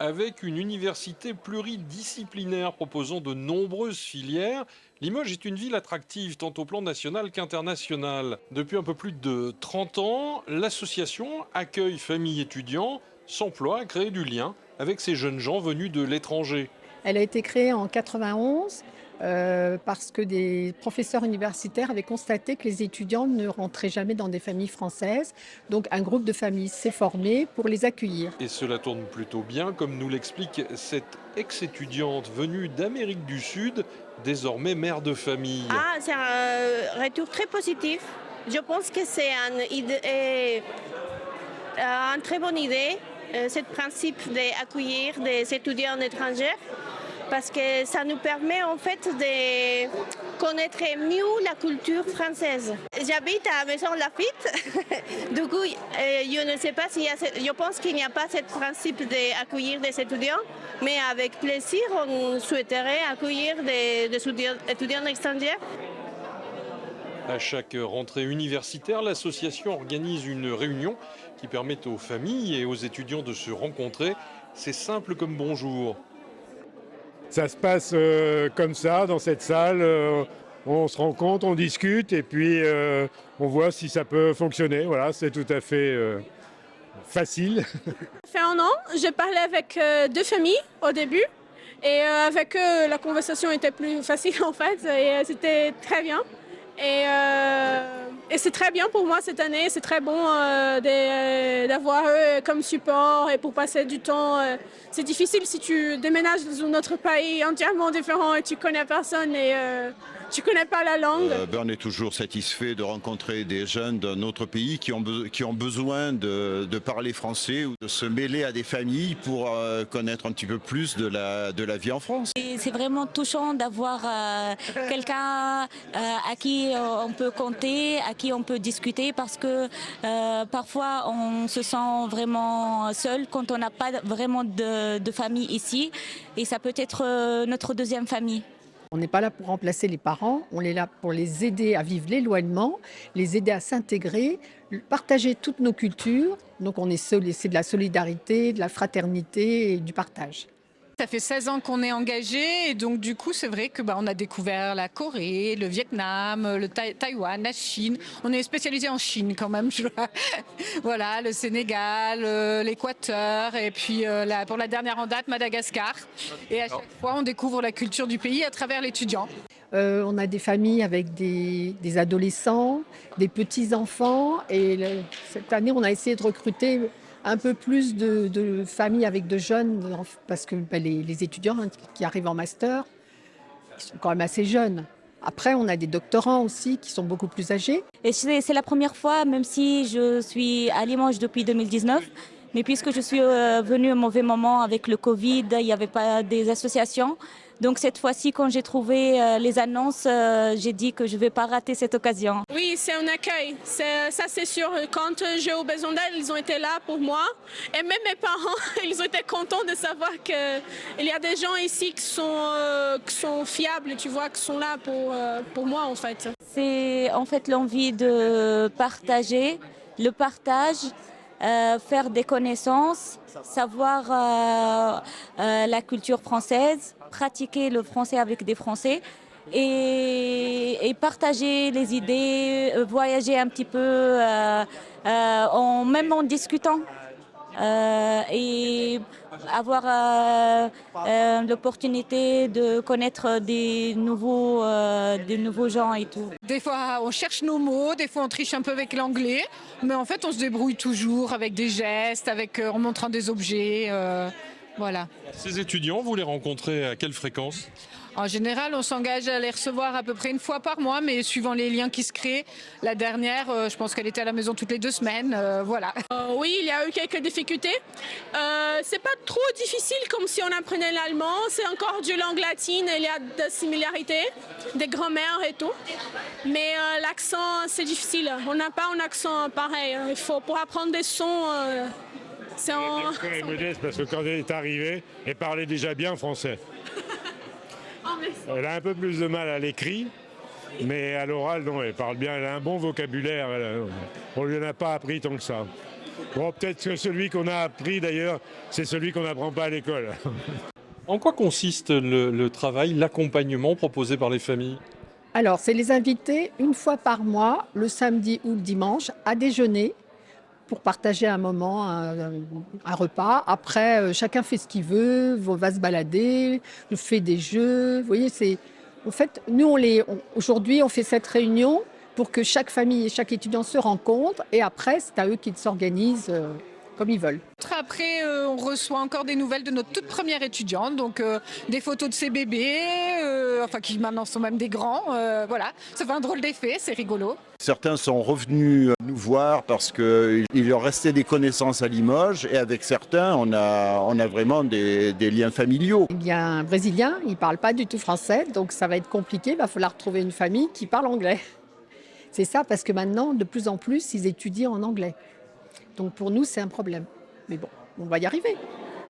Avec une université pluridisciplinaire proposant de nombreuses filières, Limoges est une ville attractive tant au plan national qu'international. Depuis un peu plus de 30 ans, l'association Accueil Famille Étudiants s'emploie à créer du lien avec ces jeunes gens venus de l'étranger. Elle a été créée en 91 parce que des professeurs universitaires avaient constaté que les étudiants ne rentraient jamais dans des familles françaises. Donc un groupe de familles s'est formé pour les accueillir. Et cela tourne plutôt bien, comme nous l'explique cette ex-étudiante venue d'Amérique du Sud, désormais mère de famille. Ah, c'est un retour très positif. Je pense que c'est une très bonne idée, ce principe d'accueillir des étudiants étrangers, parce que ça nous permet en fait de connaître mieux la culture française. J'habite à Maison Lafitte, du coup, je ne sais pas s'il y a, je pense qu'il n'y a pas ce principe d'accueillir des étudiants, mais avec plaisir, on souhaiterait accueillir des étudiants étrangers. À chaque rentrée universitaire, l'association organise une réunion qui permet aux familles et aux étudiants de se rencontrer. C'est simple comme bonjour. Ça se passe comme ça, dans cette salle. On se rencontre, on discute et puis on voit si ça peut fonctionner. Voilà, c'est tout à fait facile. Ça fait un an, j'ai parlé avec deux familles au début. Et avec eux, la conversation était plus facile en fait. Et c'était très bien. Et c'est très bien pour moi cette année. C'est très bon d'avoir eux comme support et pour passer du temps. C'est difficile si tu déménages dans un autre pays entièrement différent et tu connais personne et tu connais pas la langue. Bern est toujours satisfait de rencontrer des jeunes d'un autre pays qui ont besoin de parler français ou de se mêler à des familles pour connaître un petit peu plus de la vie en France. Et c'est vraiment touchant d'avoir quelqu'un à qui on peut compter, à qui on peut discuter parce que parfois on se sent vraiment seul quand on n'a pas vraiment de famille ici et ça peut être notre deuxième famille. On n'est pas là pour remplacer les parents, on est là pour les aider à vivre l'éloignement, les aider à s'intégrer, partager toutes nos cultures. Donc c'est de la solidarité, de la fraternité et du partage. Ça fait 16 ans qu'on est engagé et donc du coup c'est vrai que on a découvert la Corée, le Vietnam, le Taïwan, la Chine. On est spécialisé en Chine quand même. Voilà, le Sénégal, l'Équateur et puis pour la dernière en date Madagascar. Et à chaque fois on découvre la culture du pays à travers l'étudiant. On a des familles avec des adolescents, des petits-enfants et cette année on a essayé de recruter un peu plus de familles avec de jeunes, parce que les étudiants qui arrivent en master, ils sont quand même assez jeunes. Après, on a des doctorants aussi qui sont beaucoup plus âgés. Et c'est la première fois, même si je suis à Limoges depuis 2019, mais puisque je suis venue au mauvais moment avec le Covid, il n'y avait pas des associations. Donc cette fois-ci, quand j'ai trouvé les annonces, j'ai dit que je ne vais pas rater cette occasion. Oui, c'est un accueil, ça c'est sûr. Quand j'ai eu besoin d'aide, ils ont été là pour moi. Et même mes parents, ils ont été contents de savoir qu'il y a des gens ici qui sont fiables, tu vois, qui sont là pour moi en fait. C'est en fait l'envie de partager, le partage. Faire des connaissances, savoir la culture française, pratiquer le français avec des Français et partager les idées, voyager un petit peu, même en discutant. Et avoir l'opportunité de connaître des nouveaux gens et tout. Des fois on cherche nos mots, des fois on triche un peu avec l'anglais, mais en fait on se débrouille toujours avec des gestes, en montrant des objets, voilà. Ces étudiants, vous les rencontrez à quelle fréquence ? En général, on s'engage à les recevoir à peu près une fois par mois, mais suivant les liens qui se créent. La dernière, je pense qu'elle était à la maison toutes les 2 semaines, voilà. Oui, il y a eu quelques difficultés. C'est pas trop difficile comme si on apprenait l'allemand. C'est encore du langue latine, il y a des similarités, des grammaires et tout. Mais l'accent, c'est difficile. On n'a pas un accent pareil. Il faut, pour apprendre des sons, c'est en... Elle est modeste parce que quand elle est arrivée, elle parlait déjà bien français. Elle a un peu plus de mal à l'écrit, mais à l'oral, non, elle parle bien, elle a un bon vocabulaire. On ne lui en a pas appris tant que ça. Bon, peut-être que celui qu'on a appris d'ailleurs, c'est celui qu'on n'apprend pas à l'école. En quoi consiste le travail, l'accompagnement proposé par les familles? Alors, c'est les inviter une fois par mois, le samedi ou le dimanche, à déjeuner pour partager un moment, un repas. Après, chacun fait ce qu'il veut, va se balader, fait des jeux. Vous voyez, en fait, nous, aujourd'hui, on fait cette réunion pour que chaque famille et chaque étudiant se rencontre. Et après, c'est à eux qu'ils s'organisent comme ils veulent. Après, on reçoit encore des nouvelles de notre toute première étudiante, donc des photos de ses bébés, enfin qui maintenant sont même des grands. Voilà, ça fait un drôle d'effet, c'est rigolo. Certains sont revenus nous voir parce qu'il leur restait des connaissances à Limoges et avec certains, on a vraiment des liens familiaux. Il y a un Brésilien, il ne parle pas du tout français, donc ça va être compliqué. Il va falloir trouver une famille qui parle anglais. C'est ça, parce que maintenant, de plus en plus, ils étudient en anglais. Donc pour nous, c'est un problème. Mais bon, on va y arriver.